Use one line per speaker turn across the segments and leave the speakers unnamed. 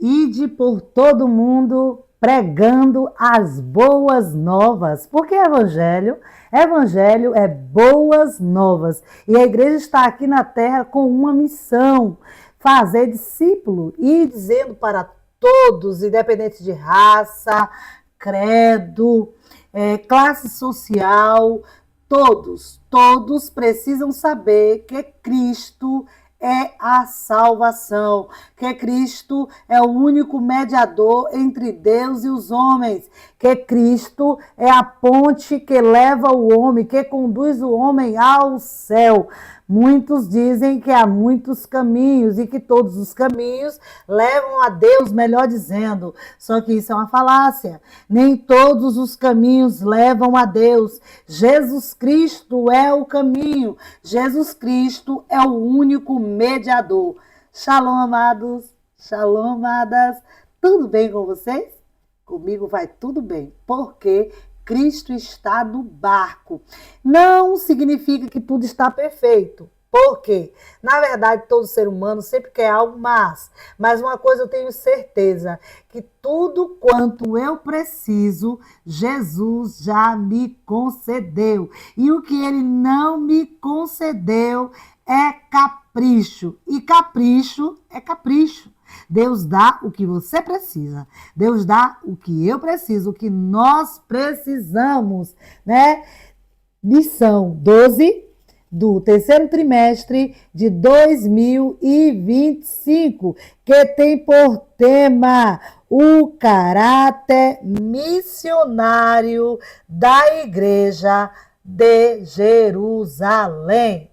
Ide por todo mundo pregando as boas novas, porque evangelho é boas novas. E a igreja está aqui na terra com uma missão: fazer discípulo e dizendo para todos, independente de raça, credo, classe social, todos precisam saber que Cristo é a salvação, que Cristo é o único mediador entre Deus e os homens, que Cristo é a ponte que leva o homem, que conduz o homem ao céu. Muitos dizem que há muitos caminhos e que todos os caminhos levam a Deus, melhor dizendo. Só que isso é uma falácia. Nem todos os caminhos levam a Deus. Jesus Cristo é o caminho. Jesus Cristo é o único mediador. Shalom, amados. Shalom, amadas. Tudo bem com vocês? Comigo vai tudo bem. Porque Cristo está no barco. Não significa que tudo está perfeito. Por quê? Na verdade, todo ser humano sempre quer algo mais. Mas uma coisa eu tenho certeza, que tudo quanto eu preciso, Jesus já me concedeu. E o que ele não me concedeu é capricho. E capricho é capricho. Deus dá o que você precisa. Deus dá o que eu preciso, o que nós precisamos, né? Lição 12 do terceiro trimestre de 2025, que tem por tema o caráter missionário da Igreja de Jerusalém.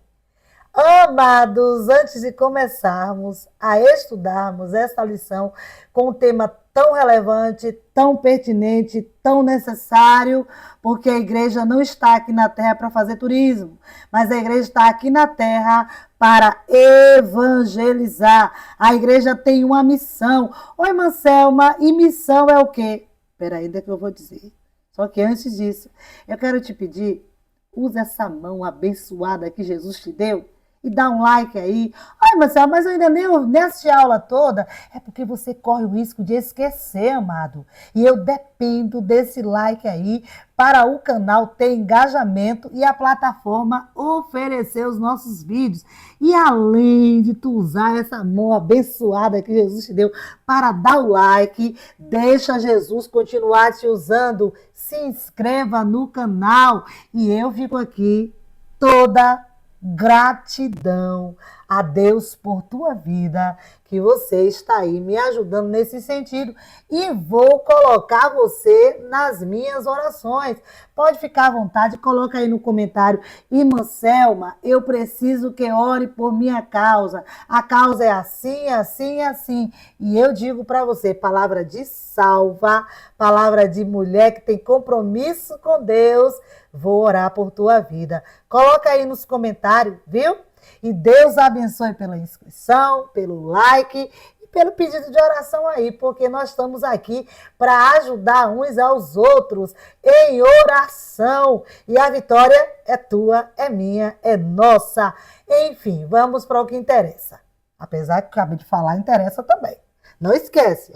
Amados, antes de começarmos a estudarmos esta lição com um tema tão relevante, tão pertinente, tão necessário, porque a igreja não está aqui na terra para fazer turismo, mas a igreja está aqui na terra para evangelizar. A igreja tem uma missão. Oi, irmã Selma, e missão é o quê? Espera aí, ainda que eu vou dizer. Só que antes disso, eu quero te pedir, use essa mão abençoada que Jesus te deu, e dá um like aí. Ai, Marcelo, mas eu ainda nem assisti a aula toda. É porque você corre o risco de esquecer, amado. E eu dependo desse like aí para o canal ter engajamento e a plataforma oferecer os nossos vídeos. E além de tu usar essa mão abençoada que Jesus te deu para dar o like, deixa Jesus continuar te usando. Se inscreva no canal. E eu fico aqui toda gratidão a Deus por tua vida, que você está aí me ajudando nesse sentido, e vou colocar você nas minhas orações. Pode ficar à vontade, coloca aí no comentário: irmã Selma, eu preciso que ore por minha causa. A causa é assim, assim, assim. E eu digo para você, palavra de salva, palavra de mulher que tem compromisso com Deus, vou orar por tua vida. Coloca aí nos comentários, viu? E Deus abençoe pela inscrição, pelo like e pelo pedido de oração aí, porque nós estamos aqui para ajudar uns aos outros em oração. E a vitória é tua, é minha, é nossa. Enfim, vamos para o que interessa. Apesar que eu acabei de falar, interessa também. Não esquece,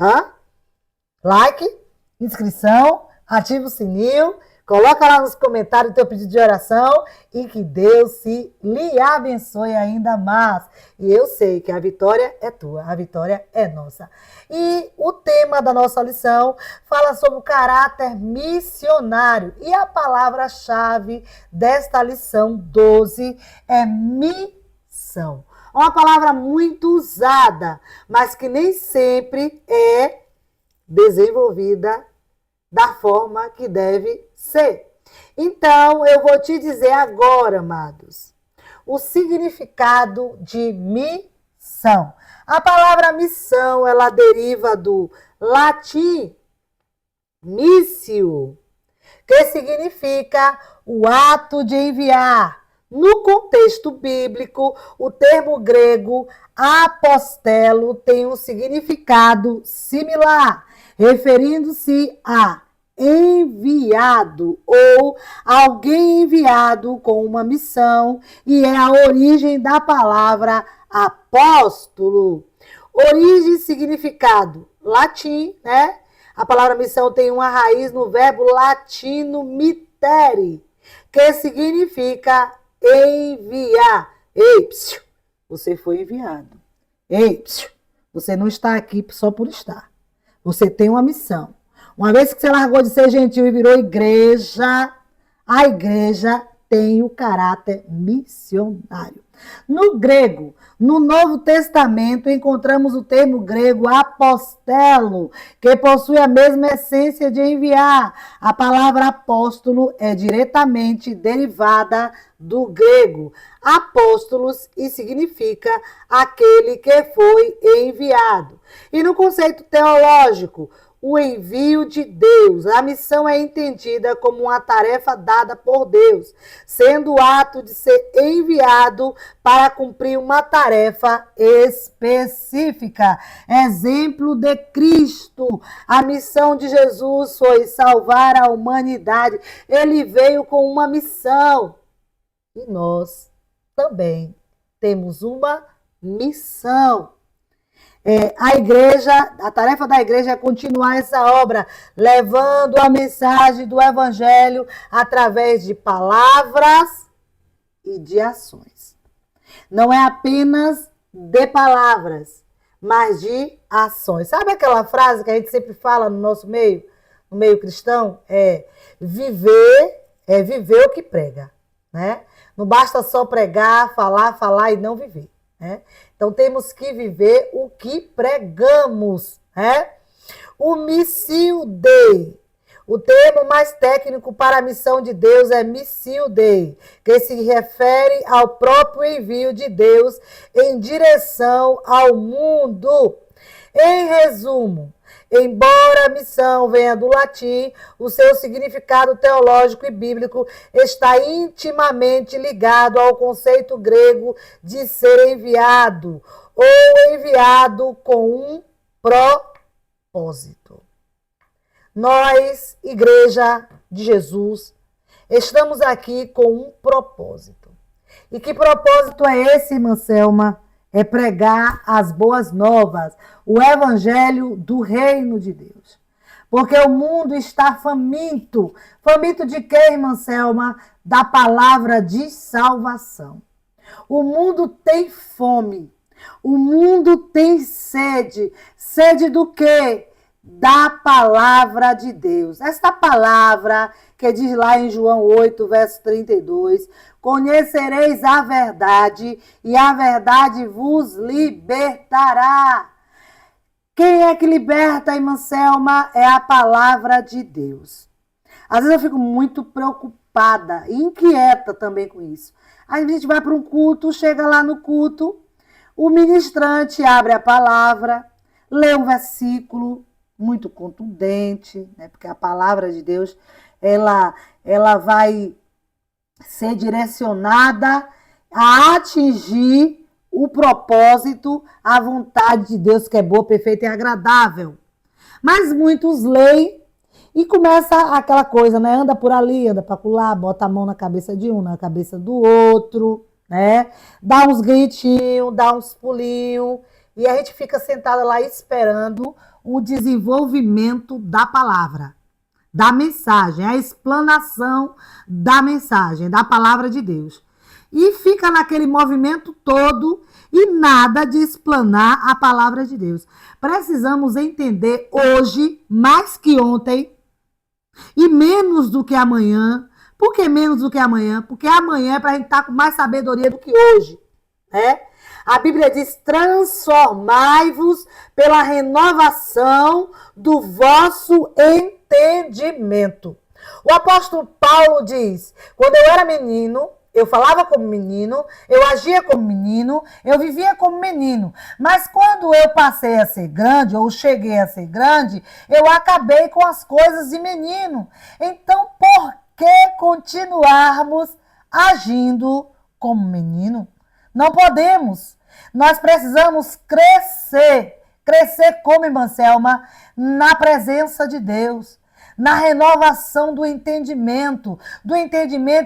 like, inscrição, ativa o sininho. Coloca lá nos comentários o teu pedido de oração e que Deus lhe abençoe ainda mais. E eu sei que a vitória é tua, a vitória é nossa. E o tema da nossa lição fala sobre o caráter missionário. E a palavra-chave desta lição 12 é missão. É uma palavra muito usada, mas que nem sempre é desenvolvida da forma que deve ser. Então, eu vou te dizer agora, amados, o significado de missão. A palavra missão, ela deriva do latim missio, que significa o ato de enviar. No contexto bíblico, o termo grego apostelo tem um significado similar, referindo-se a enviado ou alguém enviado com uma missão, e é a origem da palavra apóstolo. Origem e significado. Latim, né? A palavra missão tem uma raiz no verbo latino mittere, que significa enviar. Ei, psiu, você foi enviado. Ei, psiu, você não está aqui só por estar. Você tem uma missão. Uma vez que você largou de ser gentil e virou igreja, a igreja tem o caráter missionário. No grego, no Novo Testamento, encontramos o termo grego apostelo, que possui a mesma essência de enviar. A palavra apóstolo é diretamente derivada do grego apóstolos e significa aquele que foi enviado. E no conceito teológico, o envio de Deus. A missão é entendida como uma tarefa dada por Deus, sendo o ato de ser enviado para cumprir uma tarefa específica. Exemplo de Cristo. A missão de Jesus foi salvar a humanidade. Ele veio com uma missão. E nós também temos uma missão. A tarefa da igreja é continuar essa obra, levando a mensagem do evangelho através de palavras e de ações. Não é apenas de palavras, mas de ações. Sabe aquela frase que a gente sempre fala no nosso meio, no meio cristão? Viver o que prega, né? Não basta só pregar, falar e não viver, né? Então, temos que viver o que pregamos, né? O missio Dei. O termo mais técnico para a missão de Deus é missio Dei, que se refere ao próprio envio de Deus em direção ao mundo. Em resumo, embora a missão venha do latim, o seu significado teológico e bíblico está intimamente ligado ao conceito grego de ser enviado, ou enviado com um propósito. Nós, Igreja de Jesus, estamos aqui com um propósito. E que propósito é esse, irmã Selma? É pregar as boas novas, o evangelho do reino de Deus. Porque o mundo está faminto. Faminto de quê, irmã Selma? Da palavra de salvação. O mundo tem fome. O mundo tem sede. Sede do quê? Da palavra de Deus. Esta palavra que diz lá em João 8, verso 32, conhecereis a verdade e a verdade vos libertará. Quem é que liberta, irmã Selma? É a palavra de Deus. Às vezes eu fico muito preocupada e inquieta também com isso. Aí a gente vai para um culto, chega lá no culto, o ministrante abre a palavra, lê um versículo muito contundente, né? Porque a palavra de Deus, ela vai ser direcionada a atingir o propósito, a vontade de Deus que é boa, perfeita e agradável. Mas muitos leem e começa aquela coisa, né? Anda por ali, anda para lá, bota a mão na cabeça de um, na cabeça do outro, né? Dá uns gritinhos, dá uns pulinhos, e a gente fica sentada lá esperando o desenvolvimento da palavra, da mensagem, a explanação da mensagem, da palavra de Deus. E fica naquele movimento todo e nada de explanar a palavra de Deus. Precisamos entender hoje, mais que ontem, e menos do que amanhã. Por que menos do que amanhã? Porque amanhã é para a gente estar com mais sabedoria do que hoje, né? A Bíblia diz, transformai-vos pela renovação do vosso entendimento. O apóstolo Paulo diz, quando eu era menino, eu falava como menino, eu agia como menino, eu vivia como menino. Mas quando eu passei a ser grande, ou cheguei a ser grande, eu acabei com as coisas de menino. Então, por que continuarmos agindo como menino? Não podemos. Nós precisamos crescer. Crescer como, irmã Selma? Na presença de Deus. na renovação do entendimento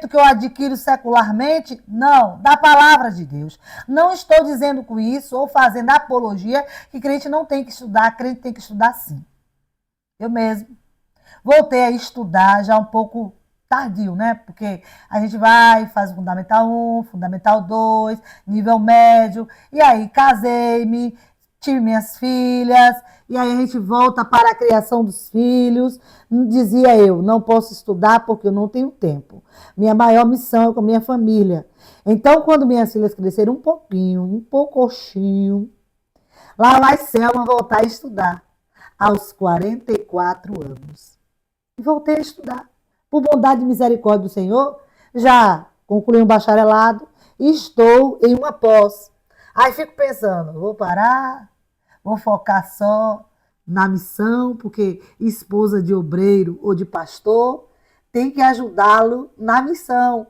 que eu adquiro secularmente? Não, da palavra de Deus. Não estou dizendo com isso ou fazendo apologia que crente não tem que estudar, crente tem que estudar sim. Eu mesmo voltei a estudar já um pouco tardio, né? Porque a gente vai, faz o Fundamental 1, Fundamental 2, nível médio, e aí casei-me, tive minhas filhas, e aí a gente volta para a criação dos filhos. Dizia eu, não posso estudar porque eu não tenho tempo. Minha maior missão é com a minha família. Então, quando minhas filhas cresceram um pouquinho, um pouquinho, lá vai Selma voltar a estudar, aos 44 anos. E voltei a estudar. Por bondade e misericórdia do Senhor, já concluí um bacharelado e estou em uma pós. Aí fico pensando, vou parar, vou focar só na missão, porque esposa de obreiro ou de pastor tem que ajudá-lo na missão.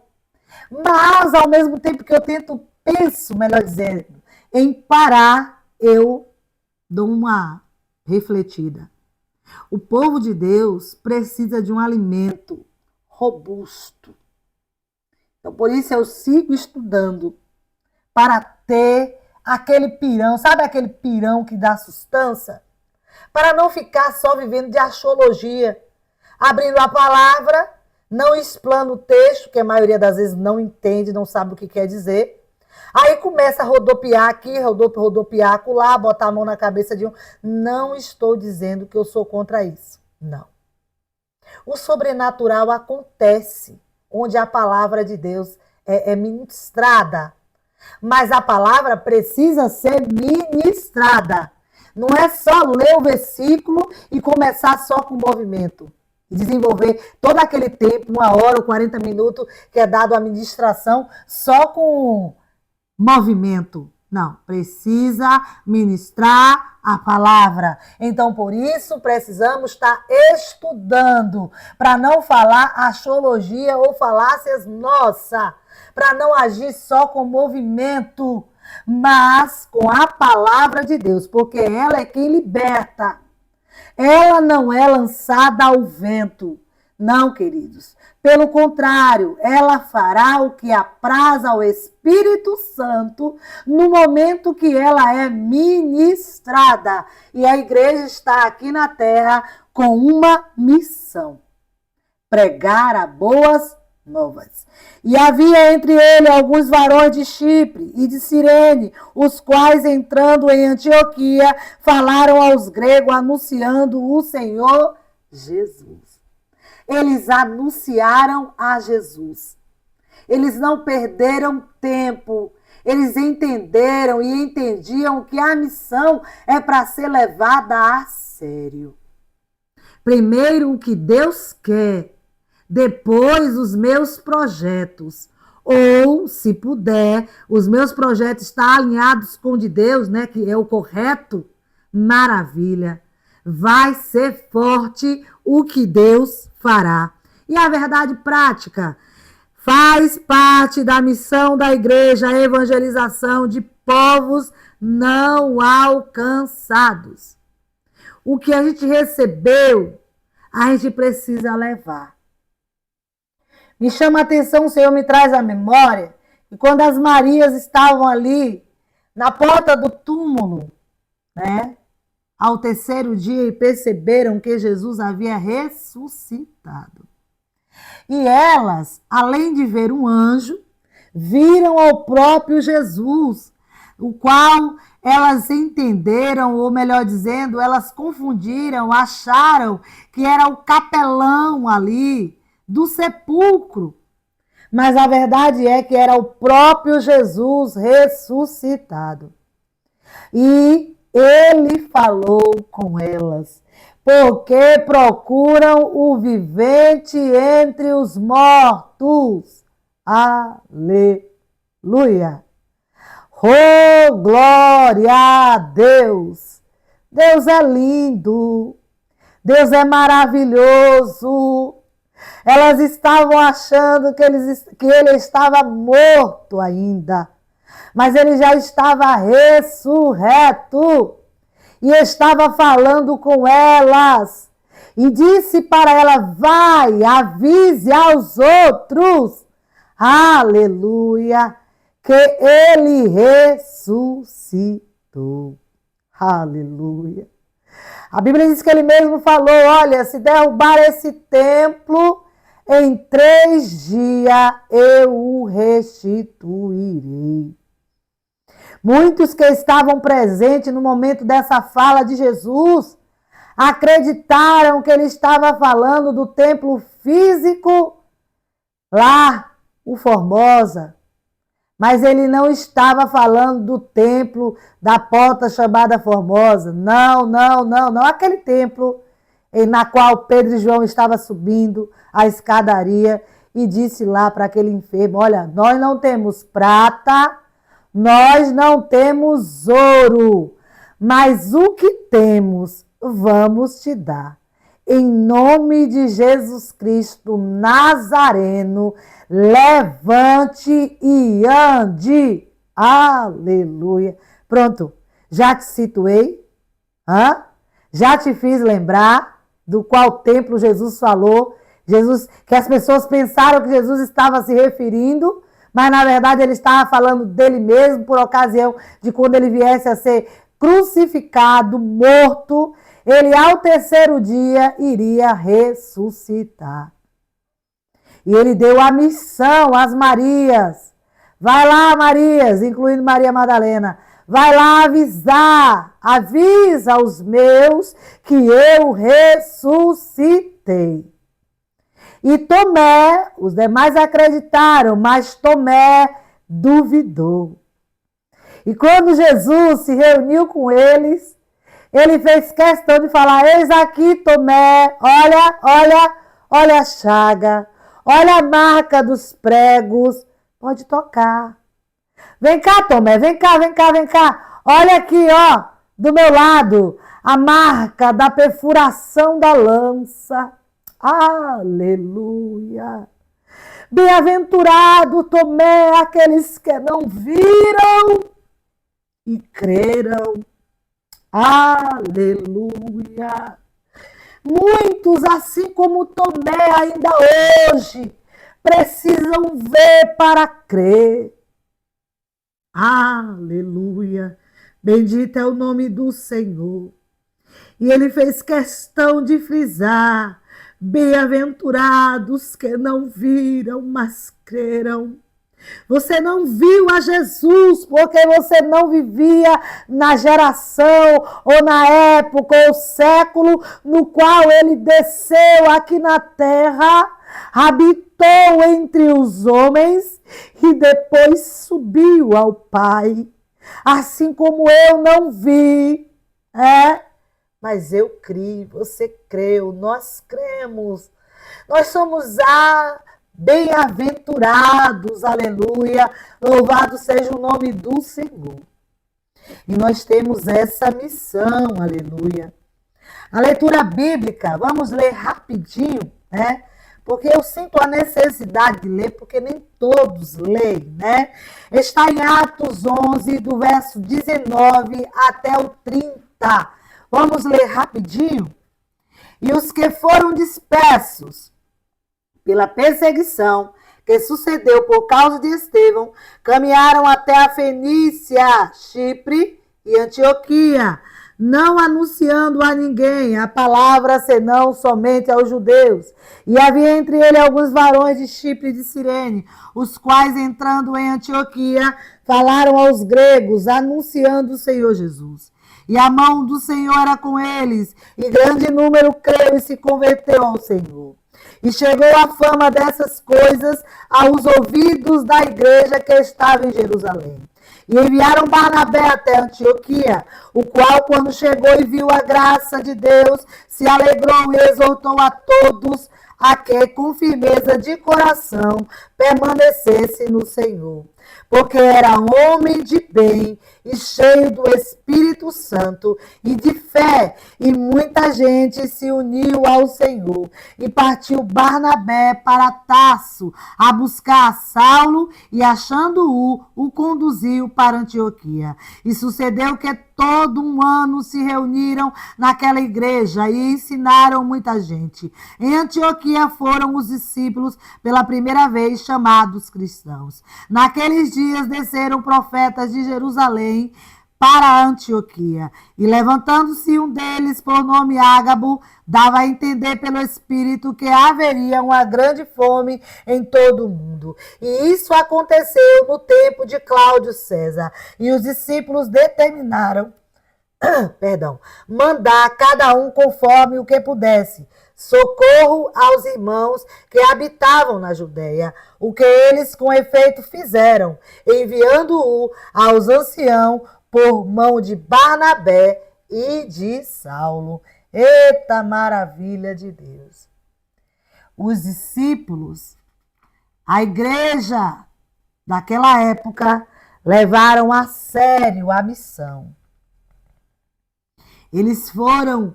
Mas, ao mesmo tempo que eu penso, melhor dizendo, em parar, eu dou uma refletida. O povo de Deus precisa de um alimento robusto. Então, por isso eu sigo estudando para ter aquele pirão, sabe aquele pirão que dá sustância? Para não ficar só vivendo de axiologia, abrindo a palavra, não explano o texto, que a maioria das vezes não entende, não sabe o que quer dizer. Aí começa a rodopiar aqui, rodopiar acolá, botar a mão na cabeça de um. Não estou dizendo que eu sou contra isso. Não. O sobrenatural acontece onde a palavra de Deus é ministrada. Mas a palavra precisa ser ministrada. Não é só ler o versículo e começar só com o movimento. E desenvolver todo aquele tempo, 1 hora ou 40 minutos, que é dado à ministração, só com movimento. Não, precisa ministrar a palavra. Então, por isso, precisamos estar estudando, para não falar axiologia ou falácias nossa, para não agir só com movimento, mas com a palavra de Deus, porque ela é quem liberta. Ela não é lançada ao vento. Não, queridos. Pelo contrário, ela fará o que apraz ao Espírito Santo no momento que ela é ministrada. E a igreja está aqui na terra com uma missão: pregar a boas novas. E havia entre ele alguns varões de Chipre e de Cirene, os quais, entrando em Antioquia, falaram aos gregos, anunciando o Senhor Jesus. Eles anunciaram a Jesus. Eles não perderam tempo. Eles entenderam e entendiam que a missão é para ser levada a sério. Primeiro o que Deus quer, depois os meus projetos. Ou, se puder, os meus projetos estar alinhados com o de Deus, né, que é o correto, maravilha. Vai ser forte o que Deus fará. E a verdade prática faz parte da missão da igreja, a evangelização de povos não alcançados. O que a gente recebeu, a gente precisa levar. Me chama a atenção, o Senhor me traz à memória, que quando as Marias estavam ali, na porta do túmulo, né, ao terceiro dia, e perceberam que Jesus havia ressuscitado. E elas, além de ver um anjo, viram ao próprio Jesus, o qual elas entenderam, ou melhor dizendo, elas confundiram, acharam que era o capelão ali do sepulcro. Mas a verdade é que era o próprio Jesus ressuscitado. E ele falou com elas, porque procuram o vivente entre os mortos. Aleluia! Oh, glória a Deus! Deus é lindo, Deus é maravilhoso. Elas estavam achando que ele estava morto ainda, mas ele já estava ressurreto e estava falando com elas. e disse para ela: vai, avise aos outros, aleluia, que ele ressuscitou. Aleluia. A Bíblia diz que ele mesmo falou: olha, se derrubar esse templo, em 3 dias eu o restituirei. Muitos que estavam presentes no momento dessa fala de Jesus acreditaram que ele estava falando do templo físico lá, o Formosa. Mas ele não estava falando do templo da porta chamada Formosa. Não. Aquele templo na qual Pedro e João estavam subindo a escadaria e disse lá para aquele enfermo: olha, nós não temos prata, nós não temos ouro, mas o que temos vamos te dar. Em nome de Jesus Cristo Nazareno, levante e ande. Aleluia. Pronto, já te situei? Já te fiz lembrar do qual templo Jesus falou? Jesus, que as pessoas pensaram que Jesus estava se referindo, mas na verdade ele estava falando dele mesmo por ocasião de quando ele viesse a ser crucificado, morto. Ele, ao 3º dia, iria ressuscitar. E ele deu a missão às Marias. Vai lá, Marias, incluindo Maria Madalena. Vai lá avisar. Avisa os meus que eu ressuscitei. E Tomé, os demais acreditaram, mas Tomé duvidou. E quando Jesus se reuniu com eles, ele fez questão de falar: eis aqui, Tomé, olha a chaga, olha a marca dos pregos, pode tocar. Vem cá, Tomé, vem cá. Olha aqui, ó, do meu lado, a marca da perfuração da lança. Aleluia. Bem-aventurado, Tomé, aqueles que não viram e creram. Aleluia. Muitos, assim como Tomé, ainda hoje precisam ver para crer. Aleluia. Bendito é o nome do Senhor. E ele fez questão de frisar: bem-aventurados que não viram, mas creram. Você não viu a Jesus porque você não vivia na geração ou na época ou século no qual ele desceu aqui na terra, habitou entre os homens e depois subiu ao Pai. Assim como eu não vi, mas eu criei, você creu, nós cremos. Nós somos bem-aventurados, aleluia, louvado seja o nome do Senhor. E nós temos essa missão, aleluia. A leitura bíblica, vamos ler rapidinho, né? Porque eu sinto a necessidade de ler, porque nem todos leem, né? Está em Atos 11, do verso 19 até o 30. Vamos ler rapidinho? E os que foram dispersos pela perseguição que sucedeu por causa de Estevão, caminharam até a Fenícia, Chipre e Antioquia, não anunciando a ninguém a palavra, senão somente aos judeus. E havia entre ele alguns varões de Chipre e de Cirene, os quais, entrando em Antioquia, falaram aos gregos, anunciando o Senhor Jesus. E a mão do Senhor era com eles, e grande número creu e se converteu ao Senhor. E chegou a fama dessas coisas aos ouvidos da igreja que estava em Jerusalém. E enviaram Barnabé até Antioquia, o qual, quando chegou e viu a graça de Deus, se alegrou e exortou a todos a que, com firmeza de coração, permanecesse no Senhor. porque era homem de bem e cheio do Espírito Santo e de fé, e muita gente se uniu ao Senhor. E partiu Barnabé para Tarso a buscar Saulo, e achando-o, o conduziu para Antioquia. E sucedeu que todo um ano se reuniram naquela igreja e ensinaram muita gente. Em Antioquia foram os discípulos pela primeira vez chamados cristãos. Naqueles dias desceram profetas de Jerusalém para Antioquia. E levantando-se um deles, por nome Ágabo, dava a entender pelo Espírito que haveria uma grande fome em todo o mundo. E isso aconteceu no tempo de Cláudio César. E os discípulos determinaram, mandar cada um conforme o que pudesse socorro aos irmãos que habitavam na Judéia, o que eles com efeito fizeram, enviando-o aos anciãos por mão de Barnabé e de Saulo. Eita maravilha de Deus! Os discípulos, a igreja daquela época, levaram a sério a missão. Eles foram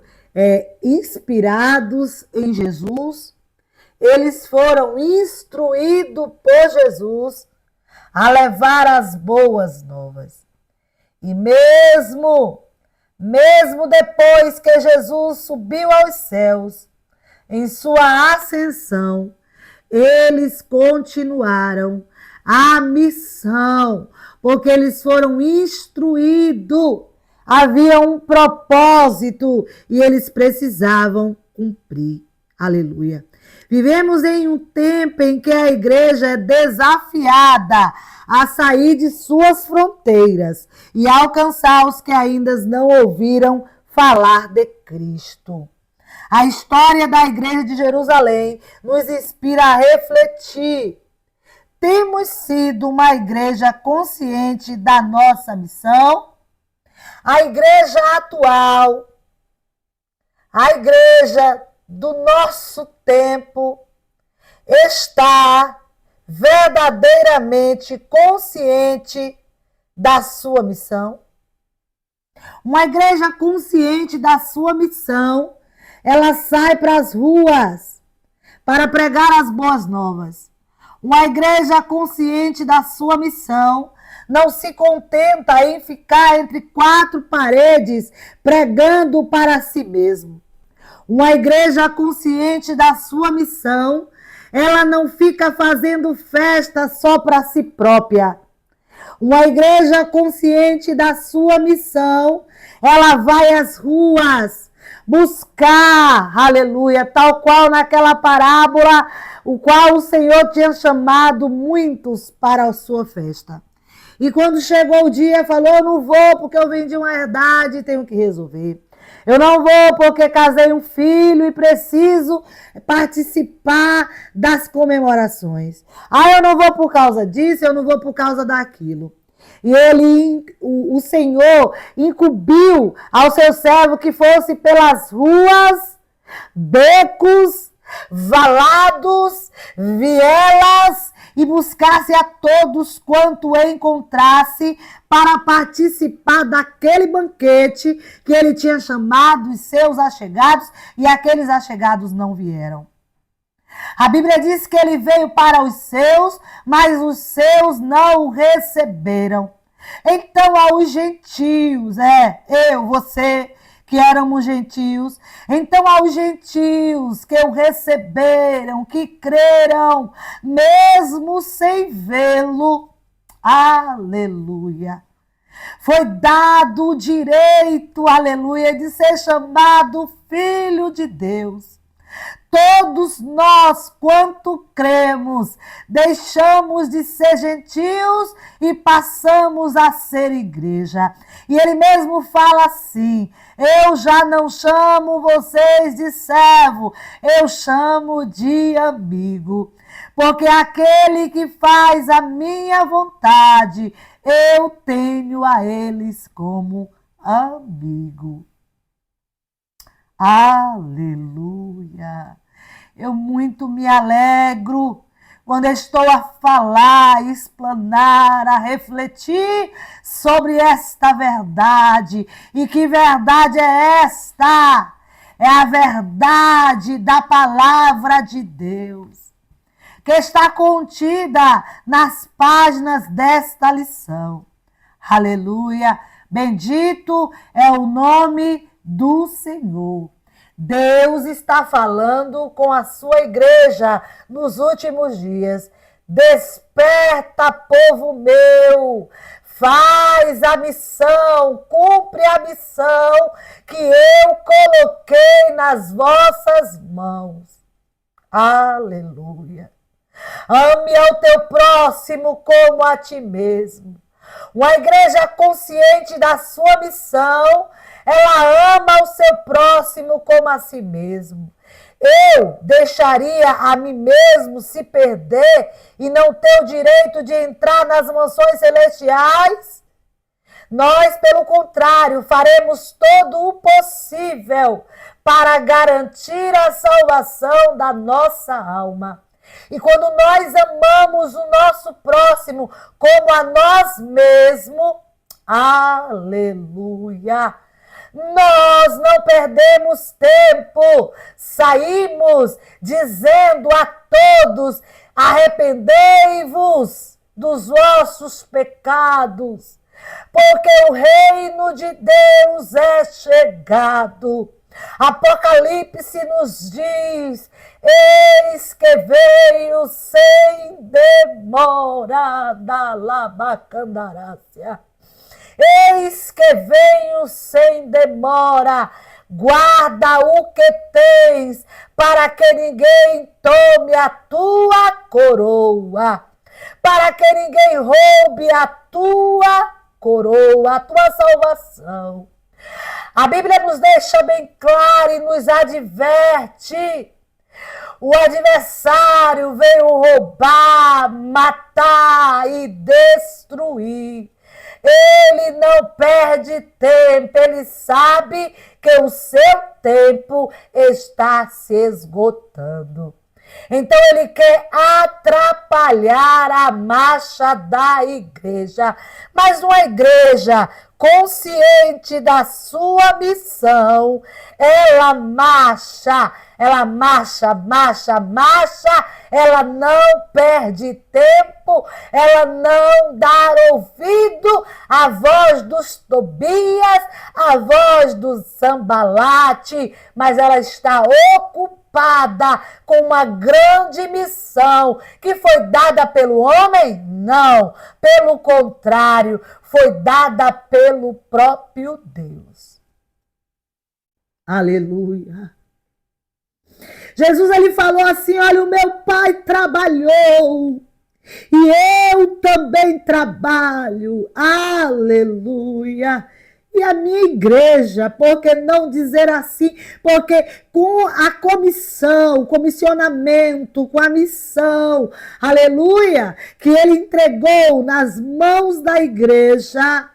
inspirados em Jesus, eles foram instruídos por Jesus a levar as boas novas. E mesmo depois que Jesus subiu aos céus, em sua ascensão, eles continuaram a missão, porque eles foram instruídos. Havia um propósito e eles precisavam cumprir. Aleluia. Vivemos em um tempo em que a igreja é desafiada a sair de suas fronteiras e alcançar os que ainda não ouviram falar de Cristo. A história da igreja de Jerusalém nos inspira a refletir. Temos sido uma igreja consciente da nossa missão? A igreja atual, a igreja do nosso tempo, está verdadeiramente consciente da sua missão? Uma igreja consciente da sua missão, ela sai para as ruas para pregar as boas novas. Uma igreja consciente da sua missão não se contenta em ficar entre quatro paredes pregando para si mesmo. Uma igreja consciente da sua missão, ela não fica fazendo festa só para si própria. Uma igreja consciente da sua missão, ela vai às ruas buscar, aleluia, tal qual naquela parábola, o qual o Senhor tinha chamado muitos para a sua festa. E quando chegou o dia, falou, eu não vou porque eu vendi uma herdade e tenho que resolver. Eu não vou porque casei um filho e preciso participar das comemorações. Eu não vou por causa disso, eu não vou por causa daquilo. E o Senhor incumbiu ao seu servo que fosse pelas ruas, becos, valados, vielas, e buscasse a todos quanto encontrasse para participar daquele banquete que ele tinha chamado os seus achegados, e aqueles achegados não vieram. A Bíblia diz que ele veio para os seus, mas os seus não o receberam. Então aos gentios, você, que éramos gentios, então aos gentios que o receberam, que creram, mesmo sem vê-lo, aleluia, foi dado o direito, aleluia, de ser chamado filho de Deus. Todos nós, quanto cremos, deixamos de ser gentios e passamos a ser igreja. E ele mesmo fala assim, eu já não chamo vocês de servo, eu chamo de amigo. Porque aquele que faz a minha vontade, eu tenho a eles como amigo. Aleluia! Eu muito me alegro quando estou a falar, a explanar, a refletir sobre esta verdade. E que verdade é esta? É a verdade da palavra de Deus, que está contida nas páginas desta lição. Aleluia! Bendito é o nome do Senhor. Deus está falando com a sua igreja nos últimos dias. Desperta, povo meu, faz a missão, cumpre a missão que eu coloquei nas vossas mãos. Aleluia. Ame ao teu próximo como a ti mesmo. Uma igreja consciente da sua missão, ela ama o seu próximo como a si mesmo. Eu deixaria a mim mesmo se perder e não ter o direito de entrar nas mansões celestiais? Nós, pelo contrário, faremos todo o possível para garantir a salvação da nossa alma. E quando nós amamos o nosso próximo como a nós mesmos, aleluia! Nós não perdemos tempo, saímos dizendo a todos: arrependei-vos dos vossos pecados, porque o reino de Deus é chegado. Apocalipse nos diz: eis que veio sem demora da labacandarácia. Eis que venho sem demora, guarda o que tens, para que ninguém tome a tua coroa, para que ninguém roube a tua coroa, a tua salvação. A Bíblia nos deixa bem claro e nos adverte. O adversário veio roubar, matar e destruir. Ele não perde tempo, ele sabe que o seu tempo está se esgotando. Então ele quer atrapalhar a marcha da igreja. Mas uma igreja consciente da sua missão, ela marcha, ela não perde tempo, ela não dá ouvido à voz dos Tobias, à voz do Sambalate, mas ela está ocupada com uma grande missão que foi dada pelo homem? Não, pelo contrário, foi dada pelo próprio Deus. Aleluia. Jesus ele falou assim: olha, o meu pai trabalhou e eu também trabalho. Aleluia. E a minha igreja, por que não dizer assim? Porque com a comissão, comissionamento, com a missão, aleluia, que ele entregou nas mãos da igreja,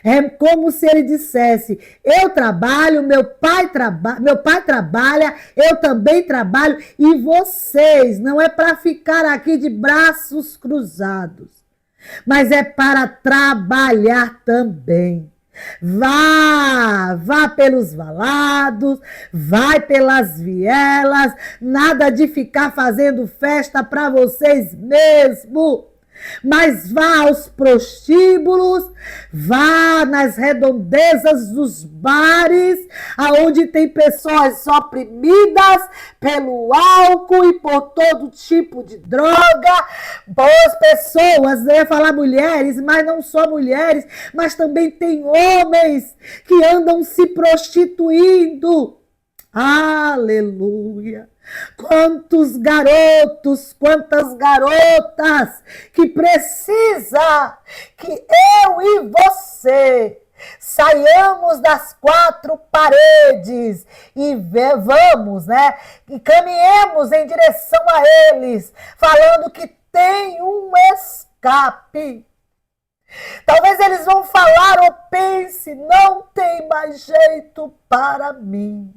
é como se ele dissesse: eu trabalho, meu pai trabalha, eu também trabalho, e vocês, não é para ficar aqui de braços cruzados, mas é para trabalhar também. Vá pelos valados, vai pelas vielas, nada de ficar fazendo festa para vocês mesmos. Mas vá aos prostíbulos, vá nas redondezas dos bares, aonde tem pessoas oprimidas pelo álcool e por todo tipo de droga, boas pessoas, eu ia falar mulheres, mas não só mulheres, mas também tem homens que andam se prostituindo. Aleluia! Quantos garotos, quantas garotas que precisa que eu e você saiamos das quatro paredes e vamos, e caminhemos em direção a eles, falando que tem um escape. Talvez eles vão falar ou pense: não tem mais jeito para mim.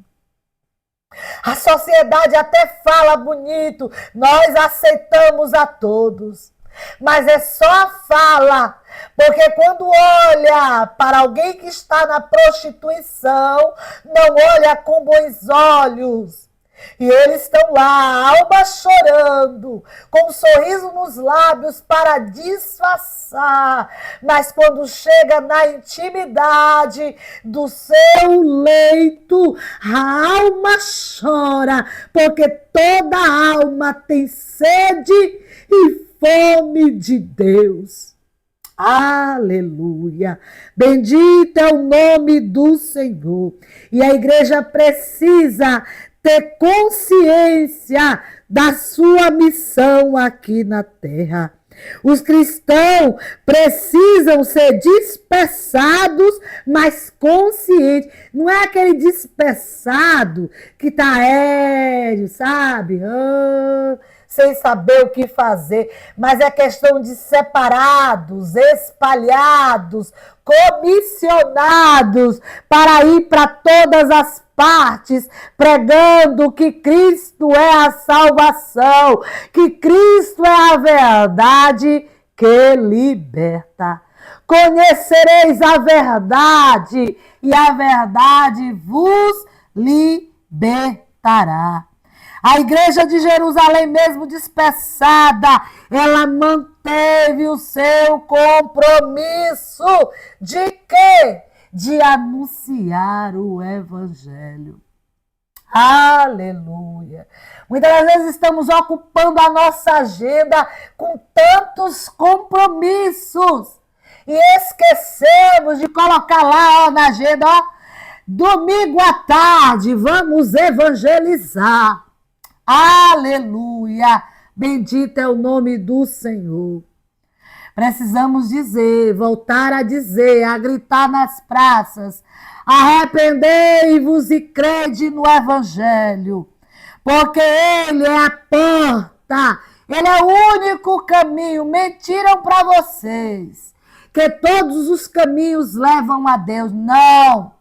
A sociedade até fala bonito, nós aceitamos a todos. Mas é só a fala, porque quando olha para alguém que está na prostituição, não olha com bons olhos. E eles estão lá, a alma chorando, com um sorriso nos lábios para disfarçar. Mas quando chega na intimidade do seu leito, a alma chora, porque toda alma tem sede e fome de Deus. Aleluia! Bendito é o nome do Senhor. E a igreja precisa ter consciência da sua missão aqui na terra. Os cristãos precisam ser dispersados, mas conscientes. Não é aquele dispersado que está aéreo, sabe? Sem saber o que fazer, mas é questão de separados, espalhados, comissionados para ir para todas as partes, pregando que Cristo é a salvação, que Cristo é a verdade que liberta. Conhecereis a verdade e a verdade vos libertará. A igreja de Jerusalém, mesmo dispersada, ela manteve o seu compromisso de quê? De anunciar o evangelho. Aleluia! Muitas vezes estamos ocupando a nossa agenda com tantos compromissos e esquecemos de colocar lá na agenda, domingo à tarde, vamos evangelizar. Aleluia! Bendito é o nome do Senhor. Precisamos dizer, voltar a dizer, a gritar nas praças: arrependei-vos e crede no Evangelho, porque Ele é a porta, Ele é o único caminho. Mentiram para vocês que todos os caminhos levam a Deus. Não,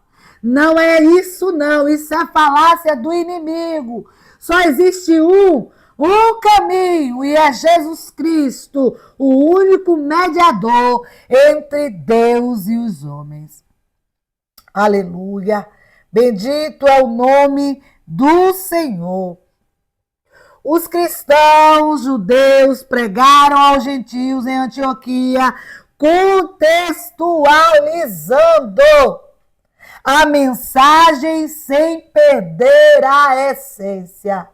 não é isso não, isso é falácia do inimigo. Só existe um caminho, e é Jesus Cristo, o único mediador entre Deus e os homens. Aleluia! Bendito é o nome do Senhor. Os cristãos judeus pregaram aos gentios em Antioquia, contextualizando a mensagem sem perder a essência.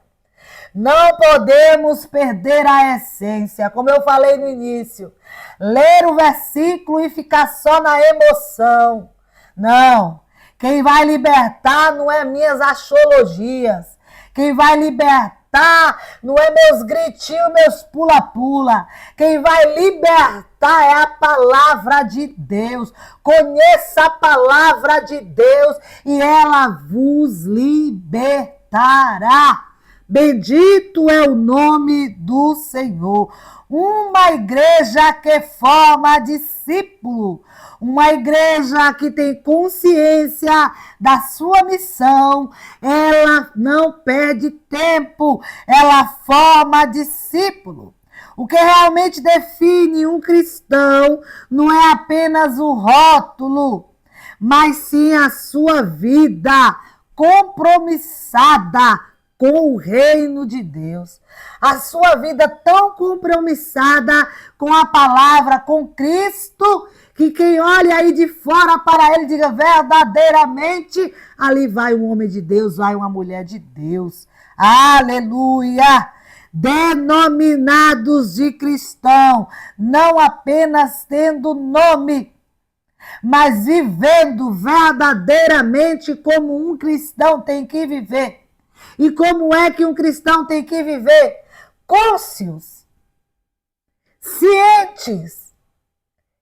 Não podemos perder a essência, como eu falei no início. Ler o versículo e ficar só na emoção. Não. Quem vai libertar não é minhas axiologias. Quem vai libertar não é meus gritinhos, meus pula-pula. Quem vai libertar é a palavra de Deus. Conheça a palavra de Deus e ela vos libertará. Bendito é o nome do Senhor. Uma igreja que forma discípulo, uma igreja que tem consciência da sua missão, ela não perde tempo, ela forma discípulo. O que realmente define um cristão não é apenas o rótulo, mas sim a sua vida compromissada com o reino de Deus. A sua vida tão compromissada com a palavra, com Cristo, que quem olha aí de fora para ele diga verdadeiramente, ali vai um homem de Deus, vai uma mulher de Deus. Aleluia! Denominados de cristão, não apenas tendo nome, mas vivendo verdadeiramente como um cristão tem que viver. E como é que um cristão tem que viver? Cônscios, cientes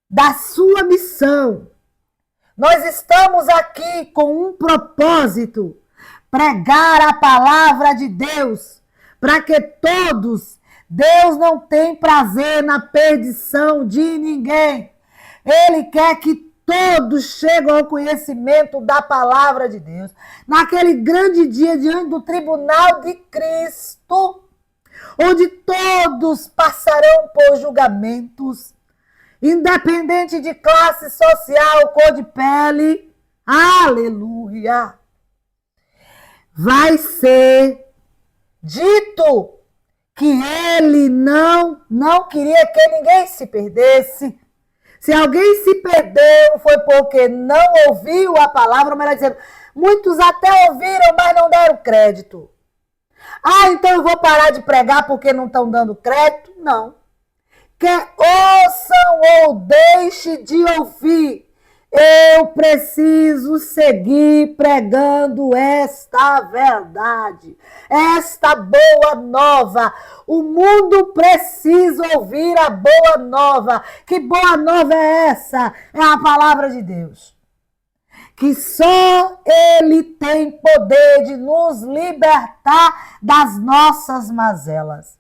da sua missão. Nós estamos aqui com um propósito: pregar a palavra de Deus, para que todos, Deus não tem prazer na perdição de ninguém. Ele quer que todos chegam ao conhecimento da palavra de Deus. Naquele grande dia, diante do tribunal de Cristo, onde todos passarão por julgamentos, independente de classe social, cor de pele. Aleluia! Vai ser dito que ele não queria que ninguém se perdesse. Se alguém se perdeu, foi porque não ouviu a palavra, mas ela dizendo, muitos até ouviram, mas não deram crédito. Ah, então eu vou parar de pregar porque não estão dando crédito? Não. Quer ouçam ou deixe de ouvir. Eu preciso seguir pregando esta verdade, esta boa nova. O mundo precisa ouvir a boa nova. Que boa nova é essa? É a palavra de Deus. Que só Ele tem poder de nos libertar das nossas mazelas,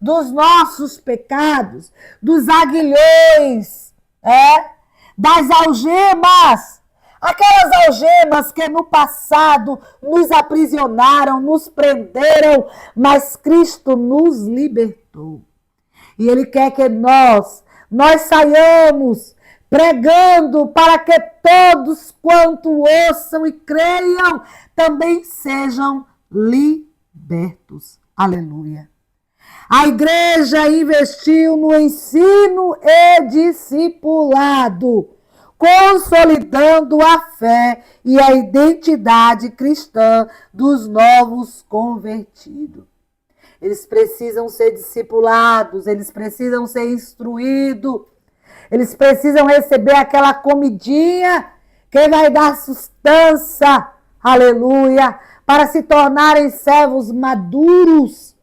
dos nossos pecados, dos aguilhões, das algemas, aquelas algemas que no passado nos aprisionaram, nos prenderam, mas Cristo nos libertou. E Ele quer que nós saiamos pregando para que todos quanto ouçam e creiam também sejam libertos. Aleluia. A igreja investiu no ensino e discipulado, consolidando a fé e a identidade cristã dos novos convertidos. Eles precisam ser discipulados, eles precisam ser instruídos, eles precisam receber aquela comidinha que vai dar sustância, aleluia, para se tornarem servos maduros,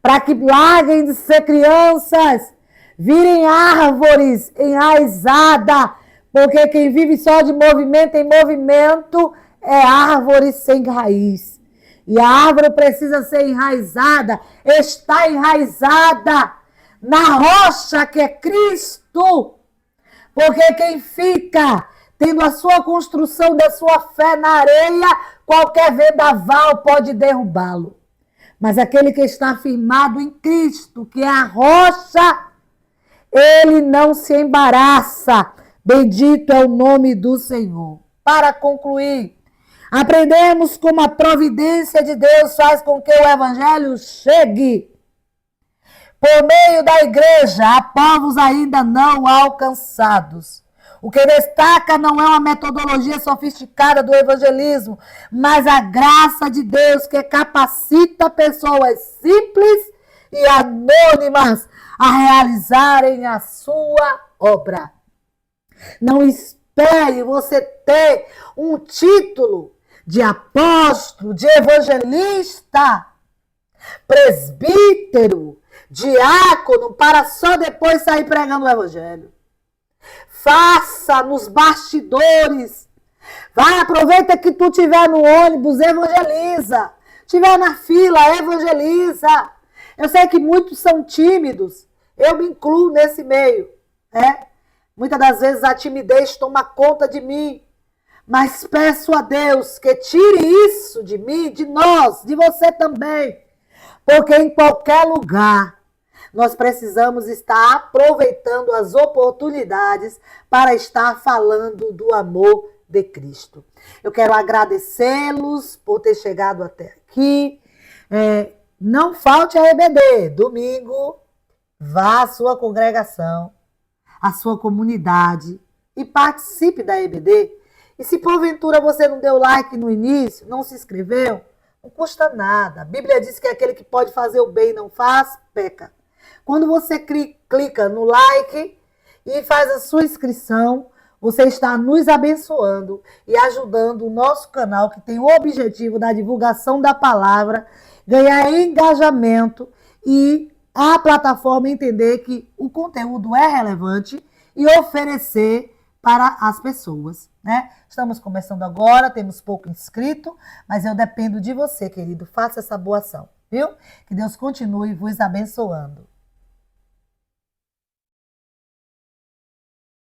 para que larguem de ser crianças, virem árvores enraizadas, porque quem vive só de movimento em movimento é árvore sem raiz. E a árvore precisa ser enraizada, está enraizada na rocha que é Cristo. Porque quem fica tendo a sua construção da sua fé na areia, qualquer vendaval pode derrubá-lo. Mas aquele que está firmado em Cristo, que é a rocha, ele não se embaraça. Bendito é o nome do Senhor. Para concluir, aprendemos como a providência de Deus faz com que o evangelho chegue por meio da igreja a povos ainda não alcançados. O que destaca não é uma metodologia sofisticada do evangelismo, mas a graça de Deus que capacita pessoas simples e anônimas a realizarem a sua obra. Não espere você ter um título de apóstolo, de evangelista, presbítero, diácono, para só depois sair pregando o evangelho. Faça nos bastidores. Vai, aproveita que tu estiver no ônibus, evangeliza. Estiver na fila, evangeliza. Eu sei que muitos são tímidos. Eu me incluo nesse meio. Muitas das vezes a timidez toma conta de mim. Mas peço a Deus que tire isso de mim, de nós, de você também. Porque em qualquer lugar nós precisamos estar aproveitando as oportunidades para estar falando do amor de Cristo. Eu quero agradecê-los por ter chegado até aqui. Não falte a EBD. Domingo, vá à sua congregação, à sua comunidade e participe da EBD. E se porventura você não deu like no início, não se inscreveu, não custa nada. A Bíblia diz que aquele que pode fazer o bem e não faz, peca. Quando você clica no like e faz a sua inscrição, você está nos abençoando e ajudando o nosso canal, que tem o objetivo da divulgação da palavra, ganhar engajamento e a plataforma entender que o conteúdo é relevante e oferecer para as pessoas, né? Estamos começando agora, temos pouco inscrito, mas eu dependo de você, querido. Faça essa boa ação, viu? Que Deus continue vos abençoando.